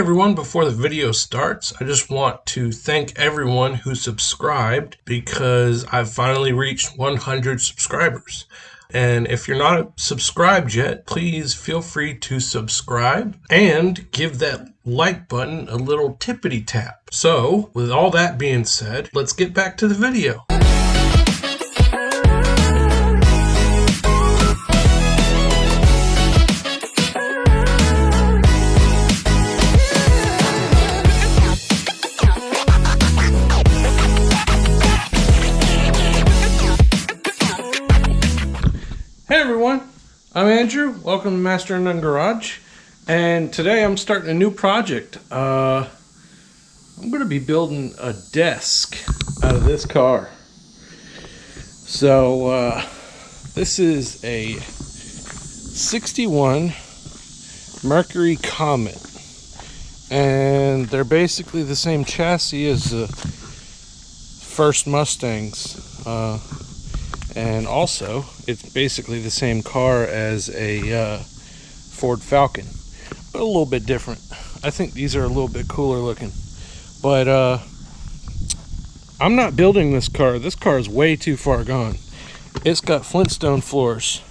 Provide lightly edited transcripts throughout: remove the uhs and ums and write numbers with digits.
everyone, before the video starts, I just want to thank everyone who subscribed because I've finally reached 100 subscribers. And if you're not subscribed yet, please feel free to subscribe and give that like button a little tippity tap. So, with all that being said, let's get back to the video. Hey everyone, I'm Andrew. Welcome to Master and None Garage. And today I'm starting a new project. I'm going to be building a desk out of this car. So this is a 61 Mercury Comet. And they're basically the same chassis as the first Mustangs. And also, it's basically the same car as a Ford Falcon, but a little bit different. I think these are a little bit cooler looking. But I'm not building this car. This car is way too far gone. It's got Flintstone floors.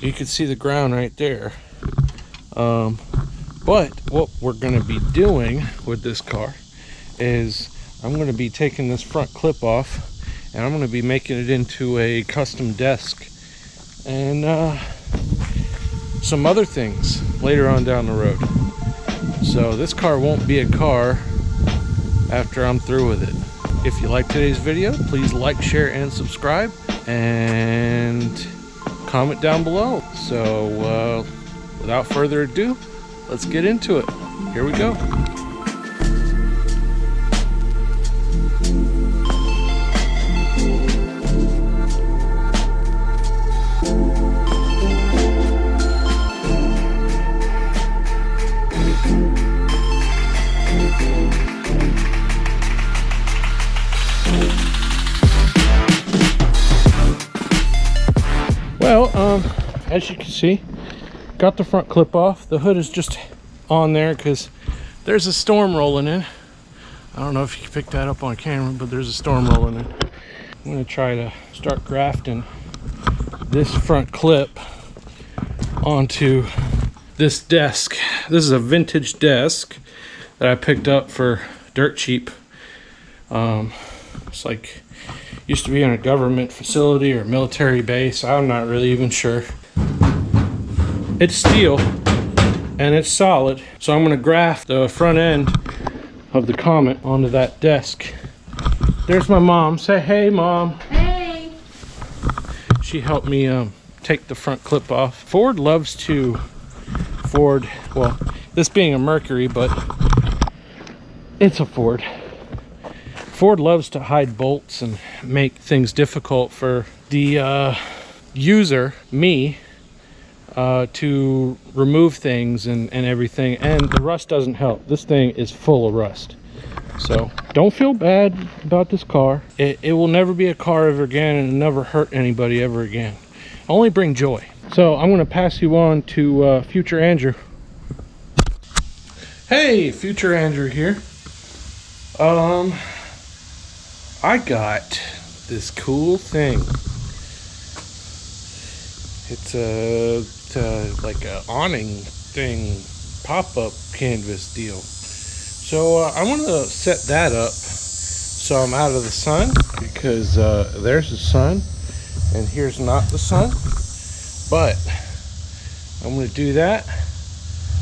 You can see the ground right there. But what we're going to be doing with this car is I'm going to be taking this front clip off, and I'm going to be making it into a custom desk and some other things later on down the road. So this car won't be a car after I'm through with it. If you like today's video, please like, share, and subscribe, and comment down below. So without further ado, let's get into it. Here we go. Well, as you can see, got the front clip off. The hood is just on there because there's a storm rolling in. I don't know if you can pick that up on camera, but there's a storm rolling in. I'm going to try to start grafting this front clip onto this desk. This is a vintage desk that I picked up for dirt cheap. It's like used to be in a government facility or military base. I'm not really even sure. It's steel and it's solid, so I'm going to graft the front end of the Comet onto that desk. There's my mom. Say hey, Mom. Hey. She helped me take the front clip off. Ford, well, this being a Mercury, but it's a Ford. Ford loves to hide bolts and make things difficult for the user, me, to remove things and everything. And the rust doesn't help. This thing is full of rust. So don't feel bad about this car. It will never be a car ever again, and it'll never hurt anybody ever again. Only bring joy. So I'm going to pass you on to future Andrew. Hey, future Andrew here. I got this cool thing. It's like a awning thing, pop-up canvas deal. So I want to set that up so I'm out of the sun, because there's the sun and here's not the sun. But I'm going to do that,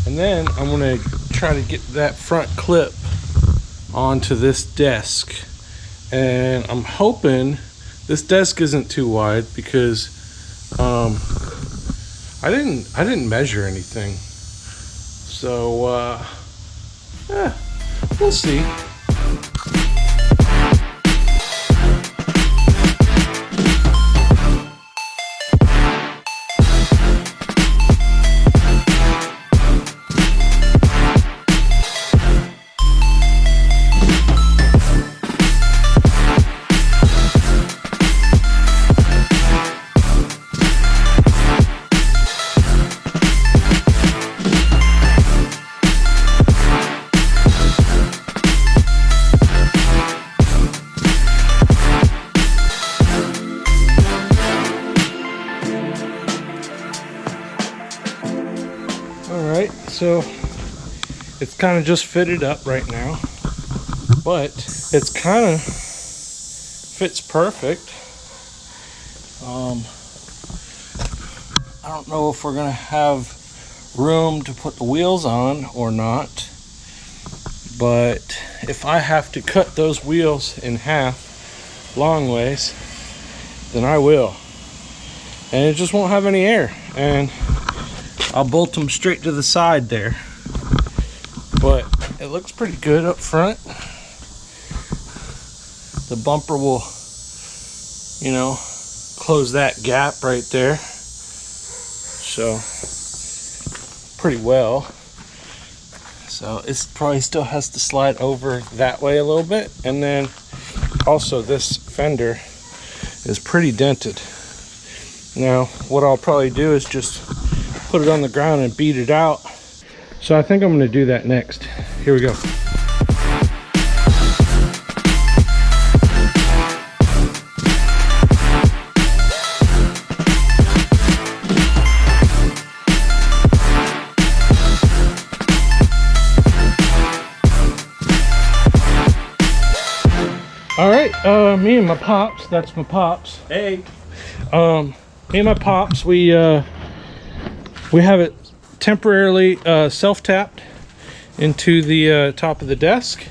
and then I'm going to try to get that front clip onto this desk. And I'm hoping this desk isn't too wide, because I didn't measure anything. So we'll see. so it's kind of just fitted up right now, but it's kind of fits perfect. I don't know if we're gonna have room to put the wheels on or not, but if I have to cut those wheels in half long ways, then I will, and it just won't have any air, and I'll bolt them straight to the side there. But it looks pretty good up front. The bumper will, you know, close that gap right there, so pretty well. So it probably still has to slide over that way a little bit, and then also this fender is pretty dented. Now what I'll probably do is just put it on the ground and beat it out. So I think I'm going to do that next. Here we go. All right, me and my pops, that's my pops. Hey. Me and my pops, we have it temporarily self-tapped into the top of the desk,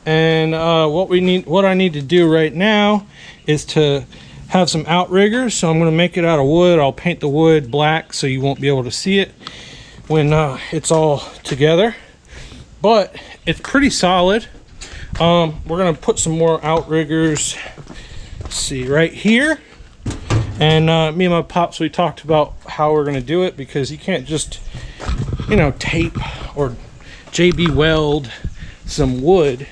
and what I need to do right now is to have some outriggers. So I'm going to make it out of wood. I'll paint the wood black so you won't be able to see it when it's all together, but it's pretty solid. We're going to put some more outriggers, let's see, right here. And me and my pops, we talked about how we're going to do it, because you can't just, you know, tape or JB weld some wood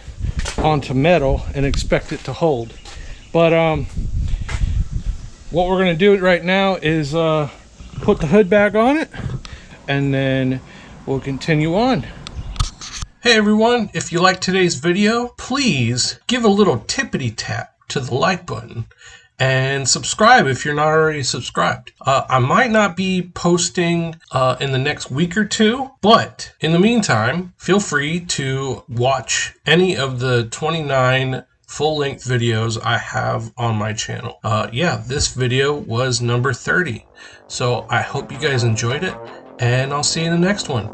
onto metal and expect it to hold. But what we're going to do right now is put the hood back on it, and then we'll continue on. Hey everyone, if you liked today's video, please give a little tippity tap to the like button and subscribe if you're not already subscribed. I might not be posting in the next week or two, but in the meantime, feel free to watch any of the 29 full-length videos I have on my channel. Yeah, this video was number 30. So I hope you guys enjoyed it, and I'll see you in the next one.